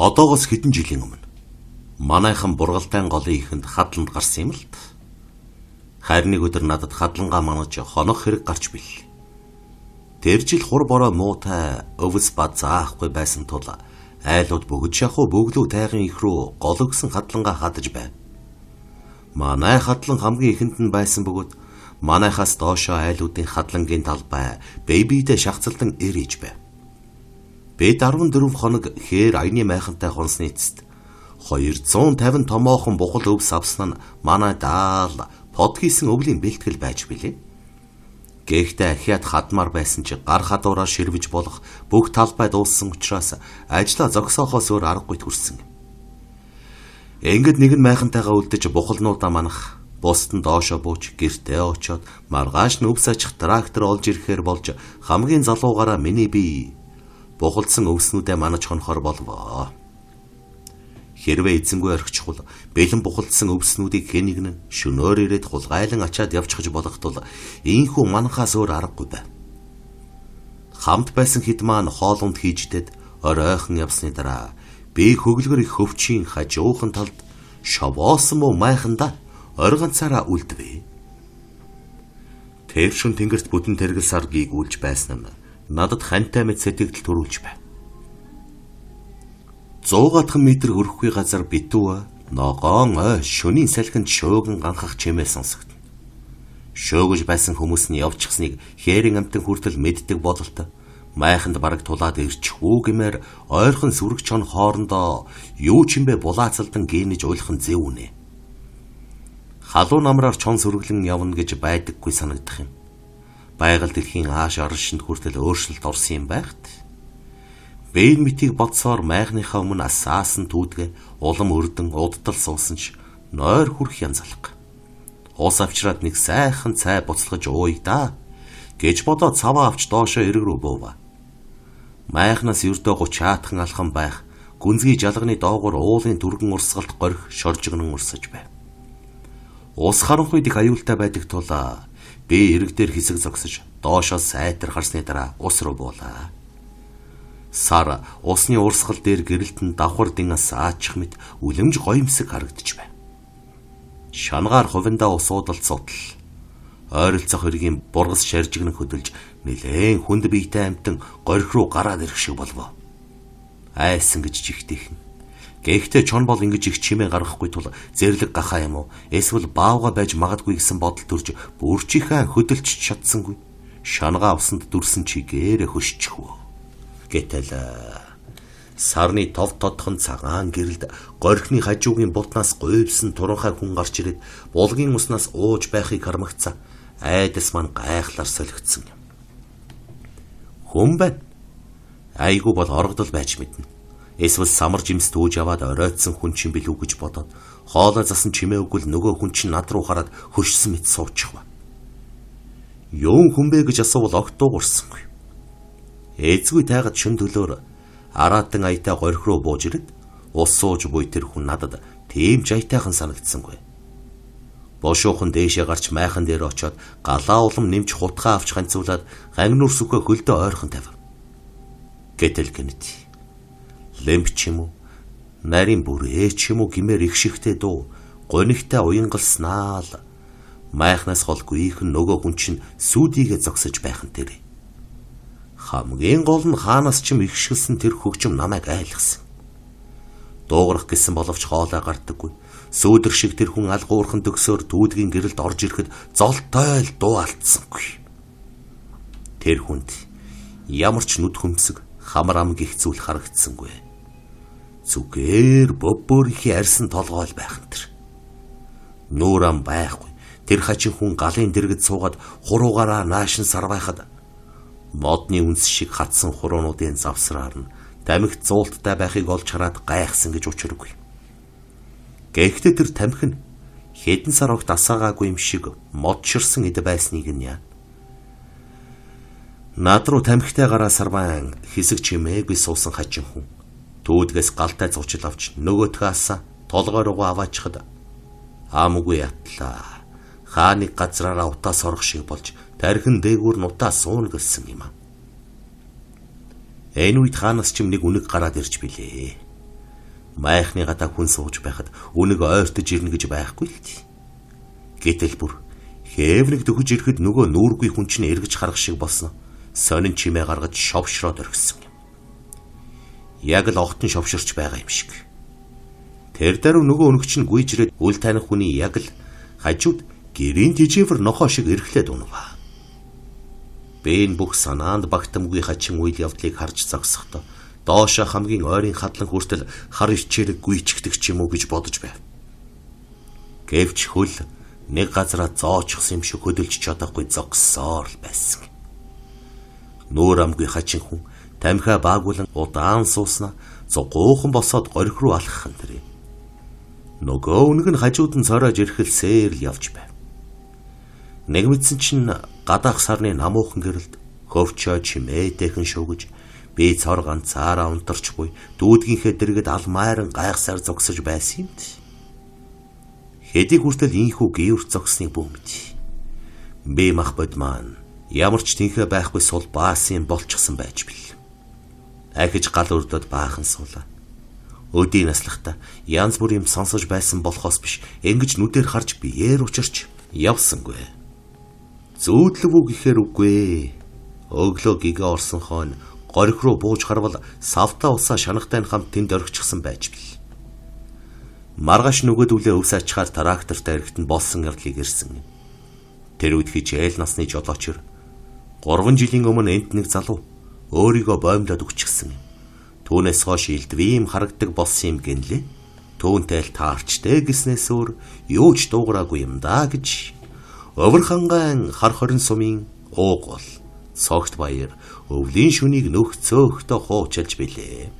Одоогоос хэдэн жилийн өмнө манайхан Бургалдаан голын ихэнд хадланд гарсан юм л д. Харин нэг өдөр надад хадлангаа манаж хонох хэрэг гарч билээ. Тэр жил хур бороо муутай өвс ба заахгүй байсан тул айлууд бөгж шахуу бөглөө тайгын их рүү гологсон хадлангаа хадаж байв. Манай хадлан хамгийн ихэнд нь байсан бөгөөд манайхаас доошоо айлуудын хадлангийн талбай бэбидэ шахацлан ирэж байв. Бид 14 хоног хээр аяны майхантай хонсны эцэст 250 томоохон бухал өвс авсан нь манай даал под хийсэн өвлийн бэлтгэл байж билээ. Гэхдээ ахиад хадмаар байсан чи гар хадуураар ширвэж болох бүх талбай дууссан учраас ажлаа зогсоохоос өөр аргагүй төрсөн. Ингээд нэгэн майхантайгаа үлдэж бухалнуудаа манах, бусд нь доошоо бууж гэртээ очоод маргааш нь өвс ачих трактор олж ирэхээр болж хамгийн залуугаараа миний бие бухалдсан өвснүүдээ манаж хонохоор болвоо. Хэрвээ эзэнгүй орхичхул бэлэн бухалдсан өвснүүдийг хэнийг нь шөнөөр ирээд хулгайлан ачаад явчихж болох тул ийхүү манахаас өөр аргагүй байв. Хамт байсан хэд маань хоолунд хийждэд оройхон явсны дараа би хөглгөр их хөвчийн хажуухан талд шовоосон муу майханда органцаараа үлдвэ. Тэршин тэнгэрт бүтэн тэргэл сар гийгүүлж байсан нь надад хантай мэд сэтгэл төрүүлж байв. 100 метр хөрөхгүй газар битүү ногоон шөнийн салхинд шөөгөн ганхах чимээ сонсогдно. Шөөгөж байсан хүмүүс нь явчихсныг хээрийн амтан хүртэл мэддэг бололтой майханд бараг тулаад ирчихүү гэмээр ойрхон сүрэг чон хоорондоо юу ч юм бэ булаацалдан гинэж уйлах нь зэв үнэ. Халуун намраар чон сүргэлэн явна гэж байдаггүй санагдах юм. Байгаль дэлхийн ааш оршинд хүртэл өөрчлөлт орсон юм байхт. Бэйн митийг бодсоор майхныхаа өмнө асаасан түүдгэ улам өрдөн удтал суусан ч нойр хүрх янзалга. Ус авчраад нэг сайхан цай буцалгаж ууя да гэж бодоод цаваа авч доошоо эрэг рүү буув. Майхнаас ердөө 30 аатхан алхан байх гүнзгий жалганы доогуур уулын дүргэн урсгалт горих шоржигнон урсаж байв. Ус харанхуйд их аюултай байдаг тул би эрэг дээр хэсэг зогсож доошоо сайтар гарсны дараа ус руу буулаа. Сар усны урсгал дээр гэрэлтэн давхар динас аачих мэт үлэмж гоёмсог харагдаж байна. Шангаар хувиндаа усуудалд сутал. Ойролцох хэргийн бургас шаржигнэн хөдөлж нэлээн хүнд биетэй амтан горих руу гараад ирэх шиг болвоо. Айсан гэж жигтэйхэн. Гэхдээ чон бол ингэж их чимээ гаргахгүй тул зэрлэг гахаа юм уу? Эсвэл баавга байж магадгүй гэсэн бодол төрж бүрчийнхээ хөдөлж чадсангүй. Шангаа усанд дүрсэн чигээр хөшчихв. Гэтэл сарны тов тодхон цагаан гэрэлд горхины хажуугийн бутнаас гуйвсан туранхай хүн гарч ирээд булгийн уснаас ууж байхыг хармагцаа айдас маань гайхлаар солигдсон юм. Хүн байна. Айгу бол оргодол байж мэднэ. Эсвэл самар жимс дүүж аваад оройтсон хүн чинь билүү гэж бодоод хоолой засан чимээ өгвөл нөгөө хүн чинь над руу хараад хөшсөн мэт суучих ба. Юун хүн бэ гэж асуувал огт дуугарсангүй. Эзгүй тайгад шин төлөөр араатан аятай горих руу бууж ирээд ус сууж буй тэр хүн надад тийм ч аятайхан санагдсангүй. Бошуухан дээшээ гарч майхан дээр очоод галаа улам нэмж хутгаа авч ганцуулаад гангнур сүхэ хөлдөө ойрхон тавив. Гэтэл гэнэт лэмп ч юм уу нарийн бүрээ ч юм уу гимээр их шигтэй дуу гонигтай уянгалснаа л майхнаас голгүй их нөгөө хүн чинь сүдийгээ зогсож байхан тэр. Хамгийн гол нь хаанаас ч юм ихшгэлсэн тэр хөгжим намайг айлгсан. Дуугарах гэсэн боловч хоолой гардаггүй. Сүүдэр шиг тэр хүн алгуурхан төгсөөр дүүдгийн гэрэлд орж ирэхэд золтой л дуу алдсангүй. Тэр хүнд ямар ч нүд хөмсөг хамар ам гихцүүл харагдсангүй. Зүгээр бөббөрийнхээ арьсан толгойл байхан тэр. Нүүр ам байхгүй. Тэр хачин хүн галын дэргэд суугаад хуруугаараа наашин сар байхад модны үнс шиг хатсан хуруунуудын завсраар нь тамхи зуулттай байхыг олж хараад гайхсан гэж учиргүй. Гэхдээ тэр тамхи нь хэдэн сар огт асаагаагүй юм шиг модчирсан эд байсныг нь яа. Над руу тамхитай гараа сарван хэсэг чимээгүй суусан хачин хүн түүдгээс галтай зурчил авч нөгөөдхөөс толгой руугаа аваачихад аамгүй ятлаа. Хааны газраараа утаас орох шиг болж тархин дээгүүр нутаа суун гэлсэн юм аа. Энэ үед хаанаас ч нэг үнэг гараад ирж билээ. Майхны гадаа хүн сууж байхад үнэг ойртож ирнэ гэж байхгүй л дээ. Гэтэл бүр хээвнэг дөхөж ирэхэд нөгөө нүүргүй хүн чинь эргэж харах шиг болсон. Сонин чимээ гаргаж шовшроод орхисон. Яг л огтон шовширч байгаа юм шиг. Тэр даруй нөгөө өнөгч нь гүйжрээд үл таних хүний яг л хажууд гэрийн тижээвэр нохоо шиг эрхлээд унав. Бэн бүх санаанд багтамгүй хачин үйл явдлыг харж зогсохдоо доошо хамгийн ойрын хадлан хүртэл хар ичээрэг гүйчгдэг ч юм уу гэж бодож байв. Гэвч хөл нэг газараа зоочихсан юм шиг хөдөлж чадахгүй зогссоор л байсан. Нүүр амгүй хачин хүн тамхи баагуулан удаан сууснаа зугуухан босоод горих руу алхах нь тэр. Нөгөө үнэг нь хажууд нь цорож ирэхэлсээр л явж байв. Нэг мэдсэн чинь гадаах сарны намуухан гэрэлд хөвчөө чимээтэйхэн шуугж би цор ганцаараа унтарч буй дүүдгийнхээ дэргэд алмайран гайхсаар зогсож байсан юм. Хэдий хүртэл инхүү гэрт зогсныг бүүмд. Би мах бод маань ямар ч тэнхээ байхгүй сул баасын болчихсон байж бил. Ахиж гал өрдөд баахан суулаа. Өдийн наслахта янз бүр юм сонсож байсан болохоос биш ингэж нүдээр харж биеэр учирч явсангүй. Зүүдлэв үү гэхээр үгүй. Өглөө гигэ орсон хойно горих руу бууж харвал савта усаа шанахтай хамт тэнд орчихсон байж бил. Маргааш нөгөөдүүлээ өвс ачхаар трактортай эрэхтэн болсон явдлыг ирсэн. Тэр үед хичээл насны жолоочор 3 жилийн өмнө энд нэг залуу өөрийгөө боомлоод өгчихсэн. Түүнээс хойш илдвэм харагдаг болсон юм гинлээ. Түүнтэй л таарчтэй гэснээс өөр юу ч дуугараагүй юм да гэж Өвөрханган хар хорин сумын уугуул цогт баяр өвлийн шүнийг нөх цөөхтө хуучилж билээ.